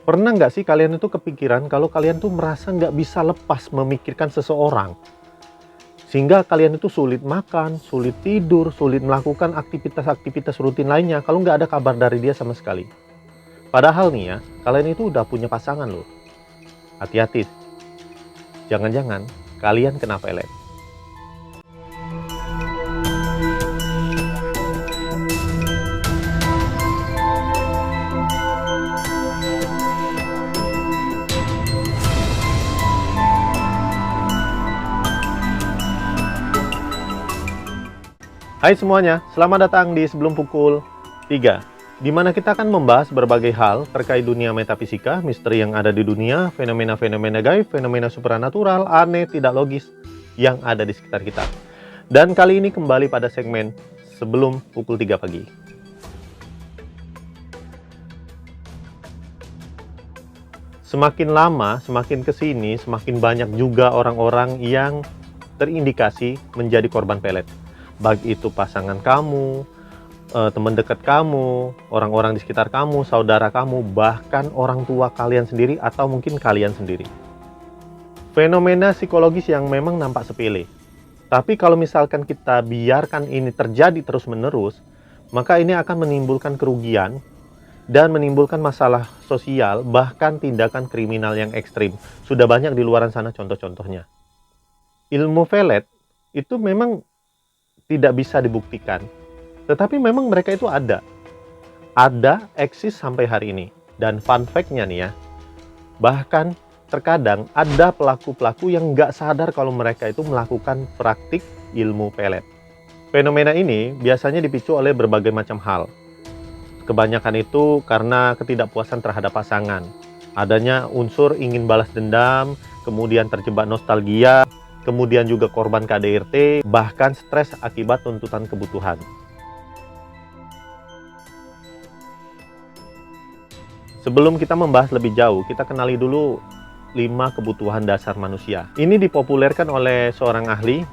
Pernah nggak sih kalian itu kepikiran kalau kalian tuh merasa nggak bisa lepas memikirkan seseorang? Sehingga kalian itu sulit makan, sulit tidur, sulit melakukan aktivitas-aktivitas rutin lainnya kalau nggak ada kabar dari dia sama sekali. Padahal nih ya, kalian itu udah punya pasangan loh. Hati-hati, jangan-jangan kalian kena pelet. Hai semuanya, selamat datang di Sebelum Pukul 3, di mana kita akan membahas berbagai hal terkait dunia metafisika, misteri yang ada di dunia, fenomena-fenomena gaib, fenomena supranatural, aneh, tidak logis yang ada di sekitar kita. Dan kali ini kembali pada segmen Sebelum Pukul 3 pagi. Semakin lama, semakin kesini, semakin banyak juga orang-orang yang terindikasi menjadi korban pelet. Baik itu pasangan kamu, teman dekat kamu, orang-orang di sekitar kamu, saudara kamu, bahkan orang tua kalian sendiri atau mungkin kalian sendiri. Fenomena psikologis yang memang nampak sepele. Tapi kalau misalkan kita biarkan ini terjadi terus-menerus, maka ini akan menimbulkan kerugian dan menimbulkan masalah sosial, bahkan tindakan kriminal yang ekstrim. Sudah banyak di luaran sana contoh-contohnya. Ilmu pelet itu memang tidak bisa dibuktikan, tetapi memang mereka itu ada, eksis sampai hari ini. Dan fun fact-nya nih ya, bahkan terkadang ada pelaku-pelaku yang nggak sadar kalau mereka itu melakukan praktik ilmu pelet. Fenomena ini biasanya dipicu oleh berbagai macam hal. Kebanyakan itu karena ketidakpuasan terhadap pasangan, adanya unsur ingin balas dendam, kemudian terjebak nostalgia, kemudian juga korban KDRT, bahkan stres akibat tuntutan kebutuhan. Sebelum kita membahas lebih jauh, kita kenali dulu 5 kebutuhan dasar manusia. Ini dipopulerkan oleh seorang ahli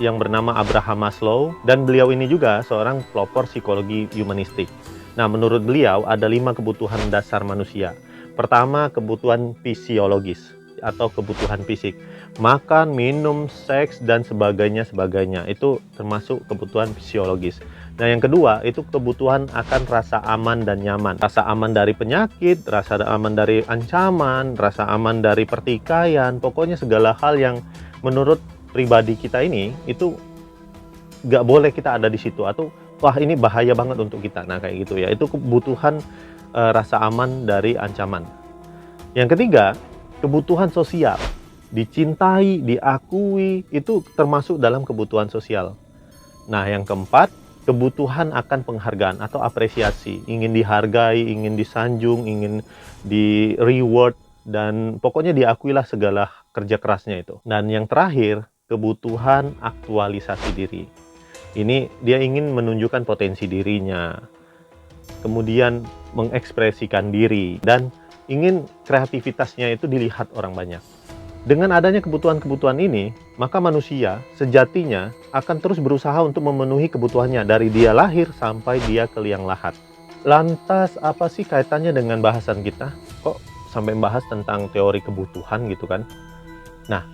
yang bernama Abraham Maslow, dan beliau ini juga seorang pelopor psikologi humanistik. Nah, menurut beliau ada 5 kebutuhan dasar manusia. Pertama, kebutuhan fisiologis atau kebutuhan fisik. Makan, minum, seks, dan sebagainya. Itu termasuk kebutuhan fisiologis. Nah, yang kedua, itu kebutuhan akan rasa aman dan nyaman. Rasa aman dari penyakit, rasa aman dari ancaman, rasa aman dari pertikaian. Pokoknya segala hal yang menurut pribadi kita ini, itu nggak boleh kita ada di situ. Atau, wah ini bahaya banget untuk kita. Nah, kayak gitu ya. Itu kebutuhan rasa aman dari ancaman. Yang ketiga, kebutuhan sosial. Dicintai, diakui, itu termasuk dalam kebutuhan sosial. Nah, yang keempat, kebutuhan akan penghargaan atau apresiasi. Ingin dihargai, ingin disanjung, ingin di reward, dan pokoknya diakuilah segala kerja kerasnya itu. Dan yang terakhir, kebutuhan aktualisasi diri. Ini dia ingin menunjukkan potensi dirinya, kemudian mengekspresikan diri, dan ingin kreativitasnya itu dilihat orang banyak. Dengan adanya kebutuhan-kebutuhan ini, maka manusia sejatinya akan terus berusaha untuk memenuhi kebutuhannya dari dia lahir sampai dia ke liang lahat. Lantas apa sih kaitannya dengan bahasan kita? Kok sampai membahas tentang teori kebutuhan gitu kan? Nah,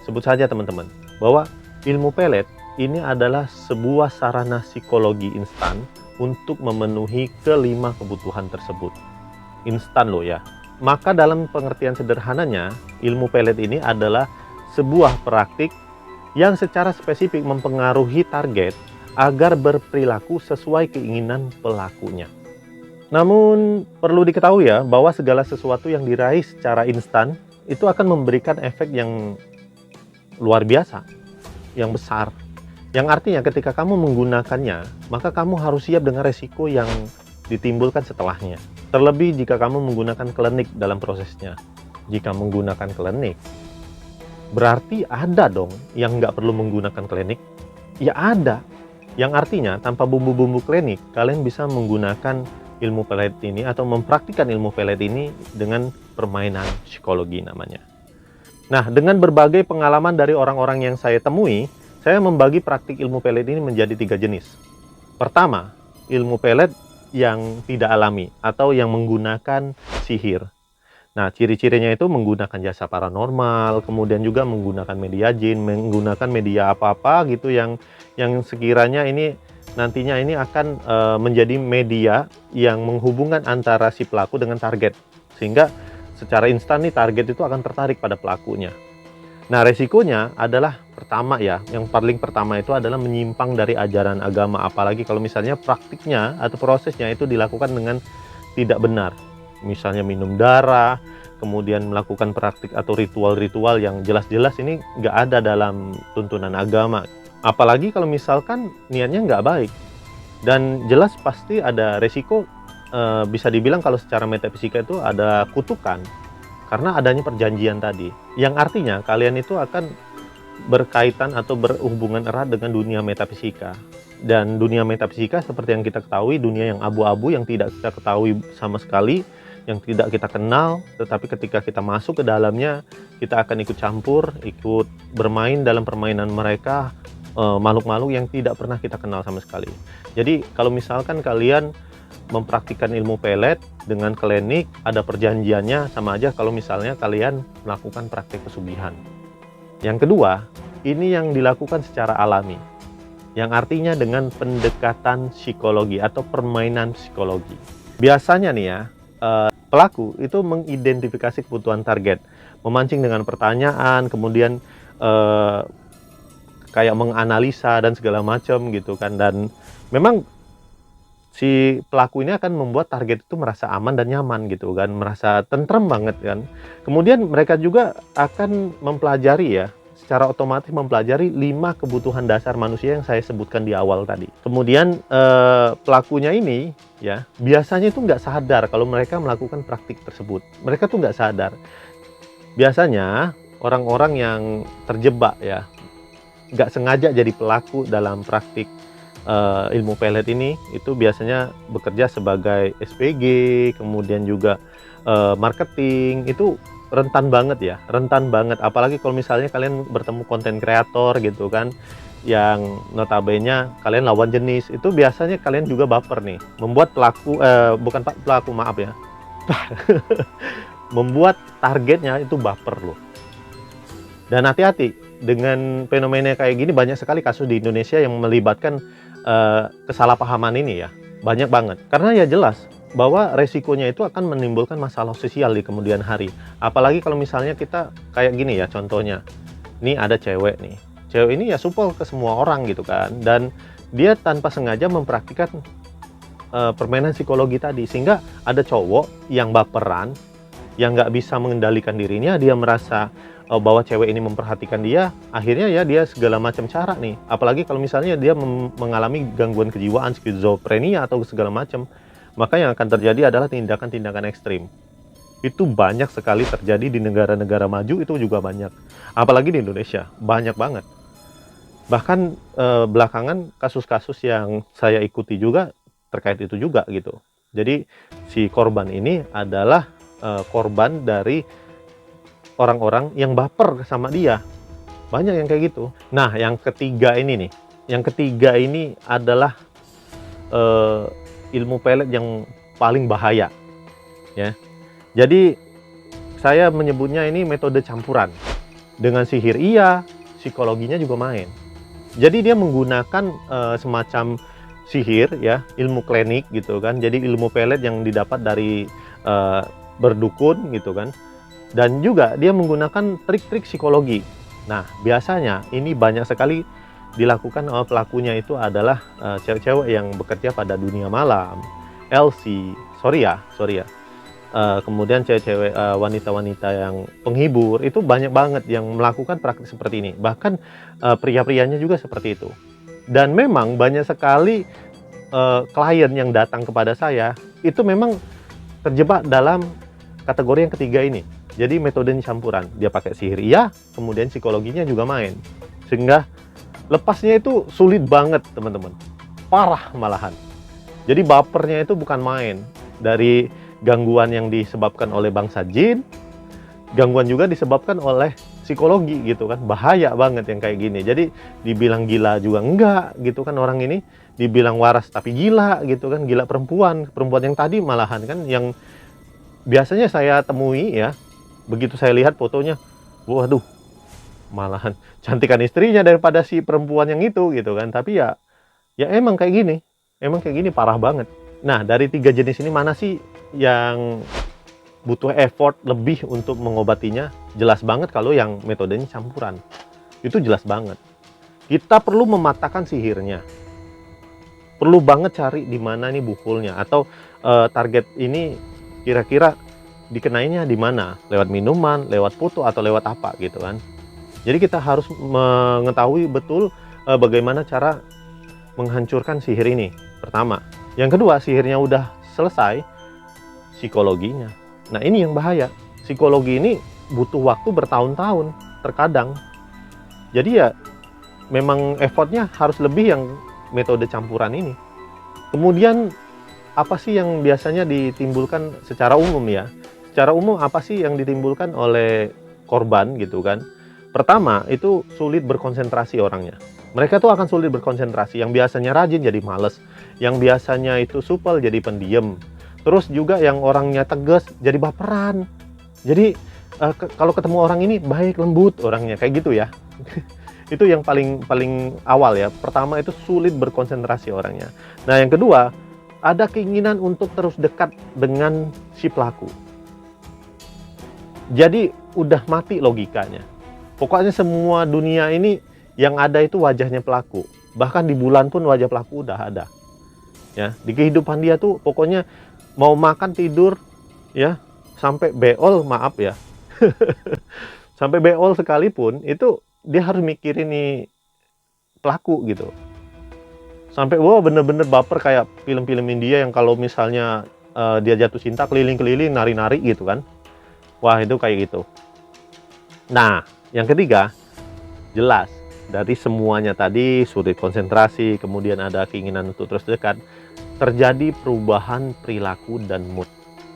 sebut saja teman-teman bahwa ilmu pelet ini adalah sebuah sarana psikologi instan untuk memenuhi kelima kebutuhan tersebut. Instan loh ya. Maka dalam pengertian sederhananya, ilmu pelet ini adalah sebuah praktik yang secara spesifik mempengaruhi target agar berperilaku sesuai keinginan pelakunya. Namun perlu diketahui ya bahwa segala sesuatu yang diraih secara instan itu akan memberikan efek yang luar biasa, yang besar. Yang artinya ketika kamu menggunakannya, maka kamu harus siap dengan resiko yang ditimbulkan setelahnya. Terlebih jika kamu menggunakan klinik dalam prosesnya. Jika menggunakan klinik, berarti ada dong yang nggak perlu menggunakan klinik. Ya ada. Yang artinya tanpa bumbu-bumbu klinik, kalian bisa menggunakan ilmu pelet ini atau mempraktikkan ilmu pelet ini dengan permainan psikologi namanya. Nah, dengan berbagai pengalaman dari orang-orang yang saya temui, saya membagi praktik ilmu pelet ini menjadi 3 jenis. Pertama, ilmu pelet yang tidak alami atau yang menggunakan sihir. Nah, ciri-cirinya itu menggunakan jasa paranormal, kemudian juga menggunakan media jin, menggunakan media apa-apa gitu yang sekiranya ini nantinya ini akan menjadi media yang menghubungkan antara si pelaku dengan target. Sehingga secara instan nih target itu akan tertarik pada pelakunya. Nah, resikonya adalah pertama ya, yang paling pertama itu adalah menyimpang dari ajaran agama, apalagi kalau misalnya praktiknya atau prosesnya itu dilakukan dengan tidak benar. Misalnya minum darah, kemudian melakukan praktik atau ritual-ritual yang jelas-jelas ini nggak ada dalam tuntunan agama. Apalagi kalau misalkan niatnya nggak baik. Dan jelas pasti ada resiko, bisa dibilang kalau secara metafisika itu ada kutukan. Karena adanya perjanjian tadi. Yang artinya kalian itu akan berkaitan atau berhubungan erat dengan dunia metafisika. Dan dunia metafisika seperti yang kita ketahui, dunia yang abu-abu yang tidak kita ketahui sama sekali, yang tidak kita kenal, tetapi ketika kita masuk ke dalamnya, kita akan ikut campur, ikut bermain dalam permainan mereka, makhluk-makhluk yang tidak pernah kita kenal sama sekali. Jadi kalau misalkan kalian mempraktikkan ilmu pelet dengan klinik, ada perjanjiannya, sama aja kalau misalnya kalian melakukan praktik pesugihan. Yang kedua, ini yang dilakukan secara alami, yang artinya dengan pendekatan psikologi atau permainan psikologi. Biasanya nih ya, pelaku itu mengidentifikasi kebutuhan target, memancing dengan pertanyaan, kemudian kayak menganalisa dan segala macam gitu kan. Dan memang si pelaku ini akan membuat target itu merasa aman dan nyaman gitu kan, merasa tentrem banget kan. Kemudian mereka juga akan mempelajari ya, secara otomatis mempelajari 5 kebutuhan dasar manusia yang saya sebutkan di awal tadi. Kemudian pelakunya ini ya, biasanya itu nggak sadar kalau mereka melakukan praktik tersebut. Mereka tuh nggak sadar. Biasanya orang-orang yang terjebak ya, nggak sengaja jadi pelaku dalam praktik ilmu pelet ini, itu biasanya bekerja sebagai SPG, kemudian juga marketing. Itu rentan banget ya, rentan banget. Apalagi kalau misalnya kalian bertemu konten kreator gitu kan, yang notabene kalian lawan jenis, itu biasanya kalian juga baper nih, membuat pelaku bukan pelaku, maaf ya, membuat targetnya itu baper loh. Dan hati-hati dengan fenomena kayak gini, banyak sekali kasus di Indonesia yang melibatkan kesalahpahaman ini ya, banyak banget. Karena ya jelas bahwa resikonya itu akan menimbulkan masalah sosial di kemudian hari. Apalagi kalau misalnya kita kayak gini ya, contohnya nih ada cewek nih, cewek ini ya supel ke semua orang gitu kan, dan dia tanpa sengaja mempraktikkan permainan psikologi tadi, sehingga ada cowok yang baperan, yang nggak bisa mengendalikan dirinya, dia merasa bahwa cewek ini memperhatikan dia, akhirnya ya dia segala macam cara nih. Apalagi kalau misalnya dia mengalami gangguan kejiwaan, skizofrenia atau segala macam, maka yang akan terjadi adalah tindakan-tindakan ekstrim. Itu banyak sekali terjadi di negara-negara maju, itu juga banyak. Apalagi di Indonesia, banyak banget. Bahkan belakangan kasus-kasus yang saya ikuti juga terkait itu juga gitu. Jadi si korban ini adalah korban dari orang-orang yang baper sama dia. Banyak yang kayak gitu. Nah, yang ketiga ini nih, yang ketiga ini adalah ilmu pelet yang paling bahaya ya. Jadi saya menyebutnya ini metode campuran. Dengan sihir iya, psikologinya juga main. Jadi dia menggunakan semacam sihir ya, ilmu klinik gitu kan. Jadi ilmu pelet yang didapat dari berdukun gitu kan. Dan juga dia menggunakan trik-trik psikologi. Nah, biasanya ini banyak sekali dilakukan oleh pelakunya itu adalah cewek-cewek yang bekerja pada dunia malam, LC, sorry ya. Kemudian cewek-cewek, wanita-wanita yang penghibur, itu banyak banget yang melakukan praktik seperti ini. Bahkan pria-prianya juga seperti itu. Dan memang banyak sekali klien yang datang kepada saya, itu memang terjebak dalam kategori yang ketiga ini. Jadi metodenya campuran, dia pakai sihir iya, kemudian psikologinya juga main, sehingga lepasnya itu sulit banget teman-teman, parah malahan. Jadi bapernya itu bukan main, dari gangguan yang disebabkan oleh bangsa jin, gangguan juga disebabkan oleh psikologi gitu kan, bahaya banget yang kayak gini. Jadi dibilang gila juga enggak gitu kan orang ini, dibilang waras tapi gila gitu kan, gila perempuan yang tadi malahan kan, yang biasanya saya temui ya, begitu saya lihat fotonya, waduh, malahan cantikan istrinya daripada si perempuan yang itu gitu kan. Tapi ya emang kayak gini parah banget. Nah, dari 3 jenis ini mana sih yang butuh effort lebih untuk mengobatinya? Jelas banget kalau yang metodenya campuran. Itu jelas banget. Kita perlu mematahkan sihirnya. Perlu banget cari di mana nih bukulnya, atau target ini kira-kira dikenainnya di mana? Lewat minuman, lewat foto, atau lewat apa gitu kan. Jadi kita harus mengetahui betul bagaimana cara menghancurkan sihir ini. Pertama. Yang kedua, sihirnya udah selesai, psikologinya. Nah, ini yang bahaya. Psikologi ini butuh waktu bertahun-tahun terkadang. Jadi ya memang effortnya harus lebih yang metode campuran ini. Kemudian apa sih yang biasanya ditimbulkan secara umum ya? Secara umum apa sih yang ditimbulkan oleh korban gitu kan? Pertama, itu sulit berkonsentrasi orangnya. Mereka tuh akan sulit berkonsentrasi. Yang biasanya rajin jadi males. Yang biasanya itu supel jadi pendiam. Terus juga yang orangnya tegas jadi baperan. Jadi kalau ketemu orang ini baik, lembut orangnya, kayak gitu ya. Itu yang paling awal ya. Pertama itu sulit berkonsentrasi orangnya. Nah, yang kedua, ada keinginan untuk terus dekat dengan si pelaku. Jadi udah mati logikanya. Pokoknya semua dunia ini yang ada itu wajahnya pelaku. Bahkan di bulan pun wajah pelaku udah ada. Ya, di kehidupan dia tuh pokoknya mau makan, tidur, ya, sampai beol, maaf ya. Sampai beol sekalipun itu dia harus mikirin nih pelaku gitu. Sampai bener-bener baper kayak film-film India yang kalau misalnya dia jatuh cinta keliling-keliling nari-nari gitu kan. Wah, itu kayak gitu. Nah, yang ketiga, jelas dari semuanya tadi sulit konsentrasi, kemudian ada keinginan untuk terus dekat, terjadi perubahan perilaku dan mood.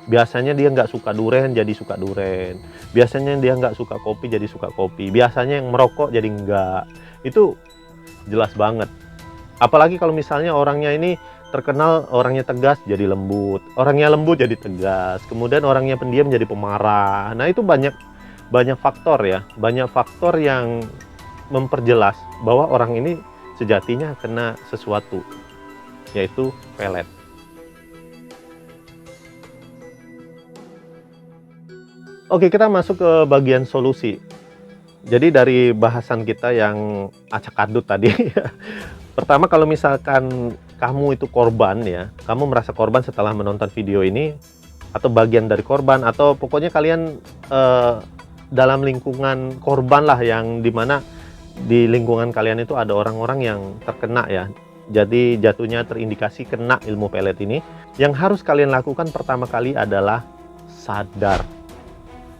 Biasanya dia nggak suka duren jadi suka duren. Biasanya dia nggak suka kopi jadi suka kopi. Biasanya yang merokok jadi enggak. Itu jelas banget. Apalagi kalau misalnya orangnya ini terkenal orangnya tegas jadi lembut. Orangnya lembut jadi tegas. Kemudian orangnya pendiam jadi pemarah. Nah, itu banyak faktor ya. Banyak faktor yang memperjelas bahwa orang ini sejatinya kena sesuatu, yaitu pelet. Oke, kita masuk ke bagian solusi. Jadi dari bahasan kita yang acak-adut tadi, pertama kalau misalkan kamu itu korban ya, kamu merasa korban setelah menonton video ini, atau bagian dari korban, atau pokoknya kalian dalam lingkungan korban lah, yang dimana di lingkungan kalian itu ada orang-orang yang terkena ya. Jadi jatuhnya terindikasi kena ilmu pelet ini. Yang harus kalian lakukan pertama kali adalah sadar.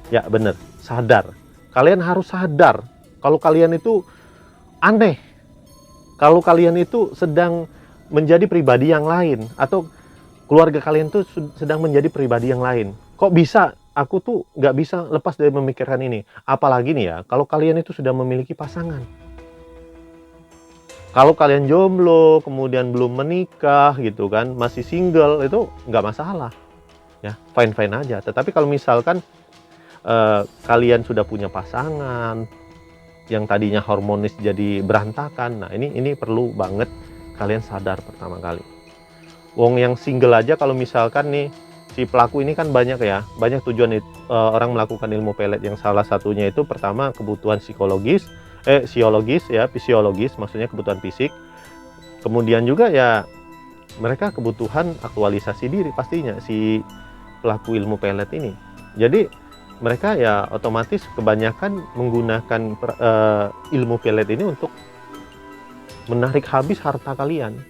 Ya bener, sadar. Kalian harus sadar kalau kalian itu aneh. Kalau kalian itu sedang menjadi pribadi yang lain, atau keluarga kalian tuh sedang menjadi pribadi yang lain. Kok bisa? Aku tuh nggak bisa lepas dari memikirkan ini. Apalagi nih ya, kalau kalian itu sudah memiliki pasangan. Kalau kalian jomblo, kemudian belum menikah gitu kan, masih single, itu nggak masalah. Ya, fine-fine aja. Tetapi kalau misalkan kalian sudah punya pasangan yang tadinya harmonis jadi berantakan, nah ini perlu banget kalian sadar pertama kali. Wong yang single aja kalau misalkan nih si pelaku ini kan banyak tujuan orang melakukan ilmu pelet, yang salah satunya itu pertama kebutuhan fisiologis maksudnya kebutuhan fisik. Kemudian juga ya mereka kebutuhan aktualisasi diri pastinya si pelaku ilmu pelet ini. Jadi mereka ya otomatis kebanyakan menggunakan ilmu pelet ini untuk menarik habis harta kalian.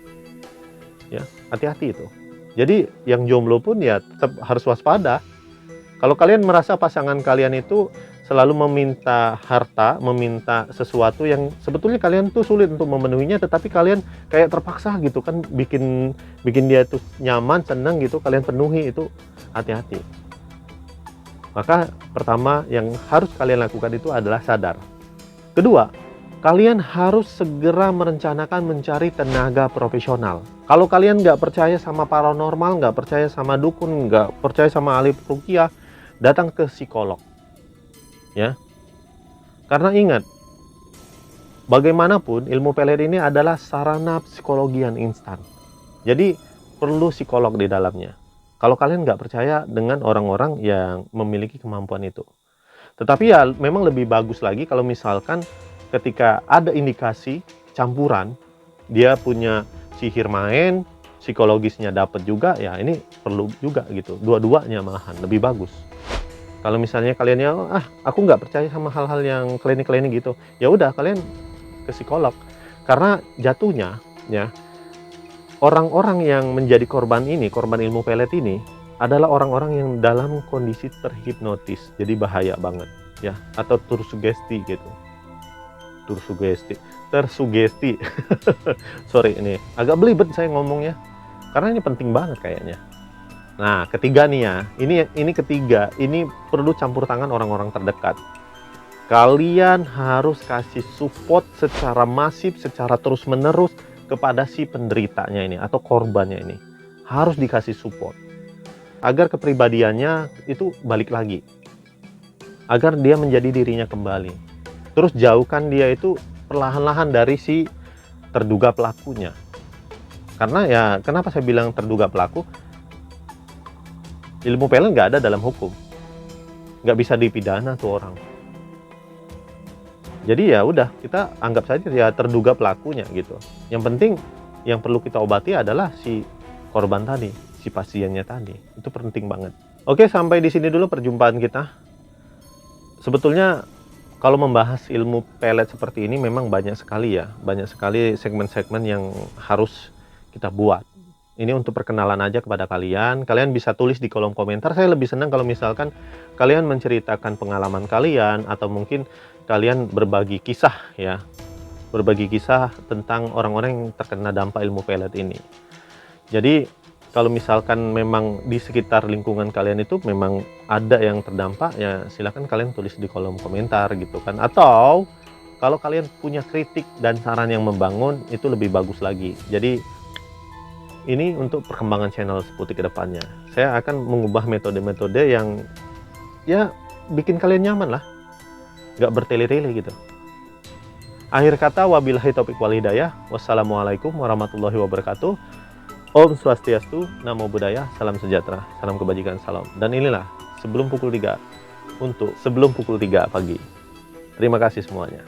Ya, hati-hati itu. Jadi yang jomblo pun ya tetap harus waspada. Kalau kalian merasa pasangan kalian itu selalu meminta harta, meminta sesuatu yang sebetulnya kalian tuh sulit untuk memenuhinya, tetapi kalian kayak terpaksa gitu kan, bikin dia tuh nyaman, senang gitu, kalian penuhi, itu hati-hati. Maka pertama yang harus kalian lakukan itu adalah sadar. Kedua, kalian harus segera merencanakan mencari tenaga profesional. Kalau kalian nggak percaya sama paranormal, nggak percaya sama dukun, nggak percaya sama ahli ruqyah, datang ke psikolog, ya. Karena ingat, bagaimanapun ilmu pelet ini adalah sarana psikologi yang instan. Jadi perlu psikolog di dalamnya. Kalau kalian nggak percaya dengan orang-orang yang memiliki kemampuan itu. Tetapi ya memang lebih bagus lagi kalau misalkan ketika ada indikasi campuran, dia punya sihir main, psikologisnya dapat juga, ya ini perlu juga gitu. Dua-duanya malahan lebih bagus. Kalau misalnya kalian ya, aku nggak percaya sama hal-hal yang klinik-klinik gitu, ya udah kalian ke psikolog. Karena jatuhnya ya, orang-orang yang menjadi korban ini, korban ilmu pelet ini adalah orang-orang yang dalam kondisi terhipnotis. Jadi bahaya banget ya, atau tersugesti gitu. Tersugesti. Sorry, ini agak belibet saya ngomongnya. Karena ini penting banget kayaknya. Nah, ketiga nih ya. Ini ketiga, ini perlu campur tangan orang-orang terdekat. Kalian harus kasih support secara masif, secara terus-menerus kepada si penderitanya ini atau korbannya ini. Harus dikasih support agar kepribadiannya itu balik lagi, agar dia menjadi dirinya kembali. Terus jauhkan dia itu perlahan-lahan dari si terduga pelakunya. Karena ya, kenapa saya bilang terduga pelaku? Ilmu pelet nggak ada dalam hukum, nggak bisa dipidana tuh orang. Jadi ya udah, kita anggap saja ya terduga pelakunya gitu. Yang penting yang perlu kita obati adalah si korban tadi, si pasiennya tadi. Itu penting banget. Oke, sampai di sini dulu perjumpaan kita. Sebetulnya kalau membahas ilmu pelet seperti ini memang banyak sekali ya, banyak sekali segmen-segmen yang harus kita buat. Ini untuk perkenalan aja kepada kalian. Kalian bisa tulis di kolom komentar. Saya lebih senang kalau misalkan kalian menceritakan pengalaman kalian atau mungkin kalian berbagi kisah ya. Berbagi kisah tentang orang-orang yang terkena dampak ilmu pelet ini. Jadi kalau misalkan memang di sekitar lingkungan kalian itu memang ada yang terdampak, ya silahkan kalian tulis di kolom komentar gitu kan. Atau kalau kalian punya kritik dan saran yang membangun, itu lebih bagus lagi. Jadi ini untuk perkembangan channel Seputi ke depannya. Saya akan mengubah metode-metode yang ya bikin kalian nyaman lah, nggak bertele-tele gitu. Akhir kata, wabillahi taufiq wal hidayah. Wassalamualaikum warahmatullahi wabarakatuh. Om Swastiastu, Namo Buddhaya, salam sejahtera, salam kebajikan, salam. Dan inilah sebelum pukul 3 pagi. Terima kasih semuanya.